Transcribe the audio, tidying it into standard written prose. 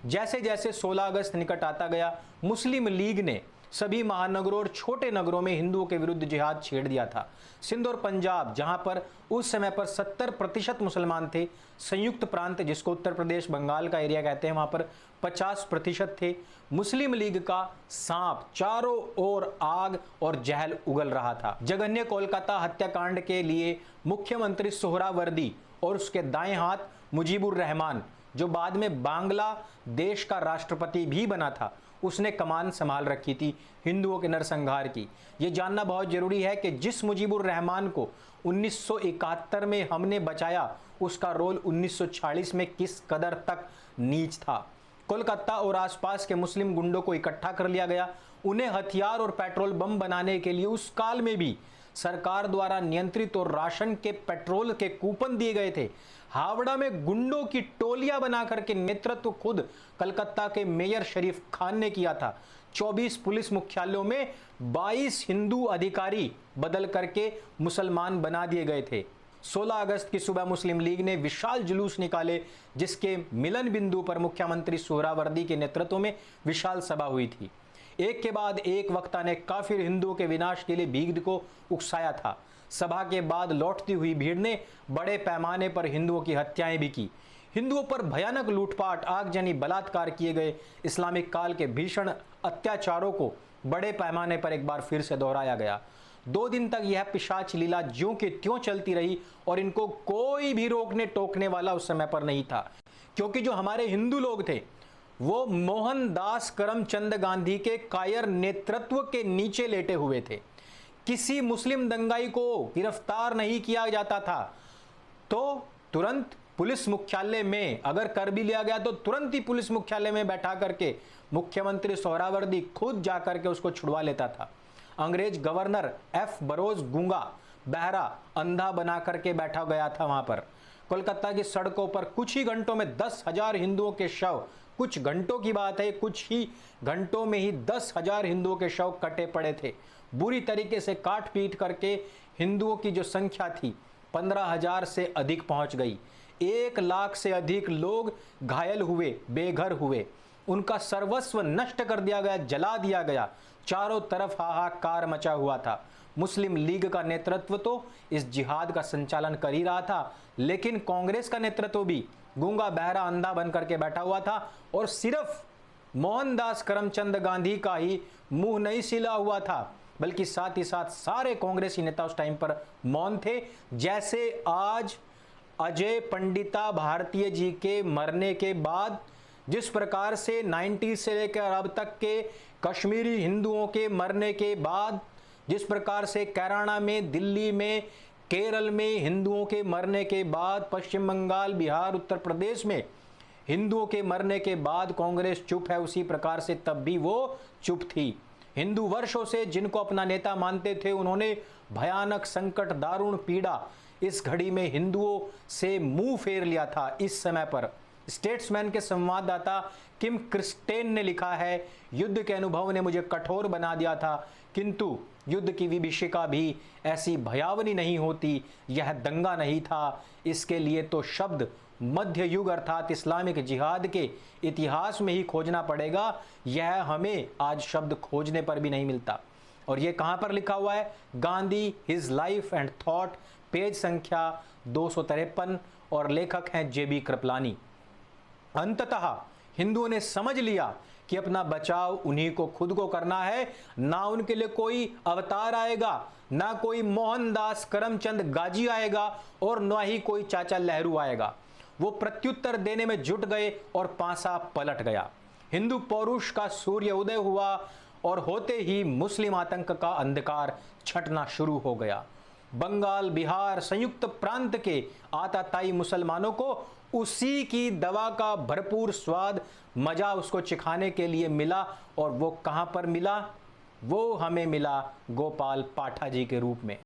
जैसे जैसे 16 अगस्त निकट आता गया, मुस्लिम लीग ने सभी महानगरों और छोटे नगरों में हिंदुओं के विरुद्ध जिहाद छेड़ दिया था। सिंध और पंजाब, जहां पर उस समय पर 70% मुसलमान थे, संयुक्त प्रांत जिसको उत्तर प्रदेश बंगाल का एरिया कहते हैं, वहां पर 50% थे। मुस्लिम लीग का सांप चारों ओर आग और जहल उगल रहा था। जघन्य कोलकाता हत्याकांड के लिए मुख्यमंत्री सोहरावर्दी और उसके दाएं हाथ मुजीबुर रहमान, जो बाद में बांग्लादेश का राष्ट्रपति भी बना था, उसने कमान संभाल रखी थी हिंदुओं के नरसंहार की। यह जानना बहुत जरूरी है कि जिस मुजीबुर रहमान को 1971 में हमने बचाया, उसका रोल 1940 में किस कदर तक नीच था। कोलकाता और आसपास के मुस्लिम गुंडों को इकट्ठा कर लिया गया। उन्हें हथियार और पेट्रोल बम बनाने के लिए उस काल में भी सरकार द्वारा नियंत्रित और राशन के पेट्रोल के कूपन दिए गए थे। हावड़ा में गुंडों की टोलियां बनाकर के नेतृत्व खुद कलकत्ता के मेयर शरीफ खान ने किया था। 24 पुलिस मुख्यालयों में 22 हिंदू अधिकारी बदल करके मुसलमान बना दिए गए थे। 16 अगस्त की सुबह मुस्लिम लीग ने विशाल जुलूस निकाले, जिसके मिलन बिंदु पर मुख्यमंत्री सोहरावर्दी के नेतृत्व में विशाल सभा हुई थी। एक के बाद एक वक्ता ने काफिर हिंदुओं के विनाश के लिए भीड़ को उकसाया था। सभा के बाद लौटती हुई भीड़ ने बड़े पैमाने पर हिंदुओं की हत्याएं भी की। हिंदुओं पर भयानक लूटपाट, आगजनी, बलात्कार किए गए। इस्लामिक काल के भीषण अत्याचारों को बड़े पैमाने पर एक बार फिर से दोहराया गया। 2 दिन तक यह पिशाच लीला ज्यों की त्यों चलती रही और इनको कोई भी रोकने टोकने वाला उस समय पर नहीं था, क्योंकि जो हमारे हिंदू लोग थे वो मोहनदास करमचंद गांधी के कायर नेतृत्व के नीचे लेटे हुए थे। किसी मुस्लिम दंगाई को गिरफ्तार नहीं किया जाता था तो तुरंत पुलिस मुख्यालय में, अगर कर भी लिया गया तो तुरंत ही पुलिस मुख्यालय में बैठा करके मुख्यमंत्री सोहरावर्दी खुद जाकर के उसको छुड़वा लेता था। अंग्रेज गवर्नर एफ बरोज गूंगा, बहरा, अंधा बना करके बैठा गया था वहां पर। कोलकाता की सड़कों पर कुछ ही घंटों में 10,000 हिंदुओं के शव, कुछ घंटों की बात है, कुछ ही घंटों में ही 10,000 हिंदुओं के शव कटे पड़े थे। बुरी तरीके से काट पीट करके हिंदुओं की जो संख्या थी 15,000 से अधिक पहुंच गई। 1 लाख से अधिक लोग घायल हुए, बेघर हुए, उनका सर्वस्व नष्ट कर दिया गया, जला दिया गया। चारों तरफ हाहाकार मचा हुआ था। मुस्लिम लीग का नेतृत्व तो इस जिहाद का संचालन कर ही रहा था, लेकिन कांग्रेस का नेतृत्व भी गूंगा, बहरा, अंधा बन करके बैठा हुआ था और सिर्फ मोहनदास करमचंद गांधी का ही मुंह नहीं सिला हुआ था, बल्कि साथ ही साथ सारे कांग्रेसी नेता उस टाइम पर मौन थे। जैसे आज अजय पंडिता भारतीय जी के मरने के बाद जिस प्रकार से 90 से लेकर अब तक के कश्मीरी हिंदुओं के मरने के बाद, जिस प्रकार से कैराना में, दिल्ली में, केरल में हिंदुओं के मरने के बाद, पश्चिम बंगाल, बिहार, उत्तर प्रदेश में हिंदुओं के मरने के बाद कांग्रेस चुप है, उसी प्रकार से तब भी वो चुप थी। हिंदू वर्षों से जिनको अपना नेता मानते थे, उन्होंने भयानक संकट, दारुण पीड़ा इस घड़ी में हिंदुओं से मुंह फेर लिया था। इस समय पर स्टेट्समैन के संवाददाता किम क्रिस्टेन ने लिखा है, युद्ध के अनुभव ने मुझे कठोर बना दिया था, किंतु युद्ध की विभीषिका भी ऐसी भयावनी नहीं होती। यह दंगा नहीं था, इसके लिए तो शब्द मध्य युग अर्थात इस्लामिक जिहाद के इतिहास में ही खोजना पड़ेगा। यह हमें आज शब्द खोजने पर भी नहीं मिलता। और यह कहां पर लिखा हुआ है? Gandhi, his life and thought, page संख्या 253, और लेखक हैं जेबी कृपलानी। अंततः हिंदुओं ने समझ लिया कि अपना बचाव उन्हीं को खुद को करना है। ना उनके लिए कोई अवतार आएगा, ना कोई मोहनदास करमचंद गाजी आएगा, और ना ही कोई चाचा नेहरू आएगा। वो प्रत्युत्तर देने में जुट गए और पासा पलट गया। हिंदू पौरुष का सूर्य उदय हुआ और होते ही मुस्लिम आतंक का अंधकार छटना शुरू हो गया। बंगाल, बिहार, संयुक्त प्रांत के आताताई मुसलमानों को उसी की दवा का भरपूर स्वाद, मजा उसको चिखाने के लिए मिला। और वो कहां पर मिला? वो हमें मिला गोपाल पाठा जी के रूप में।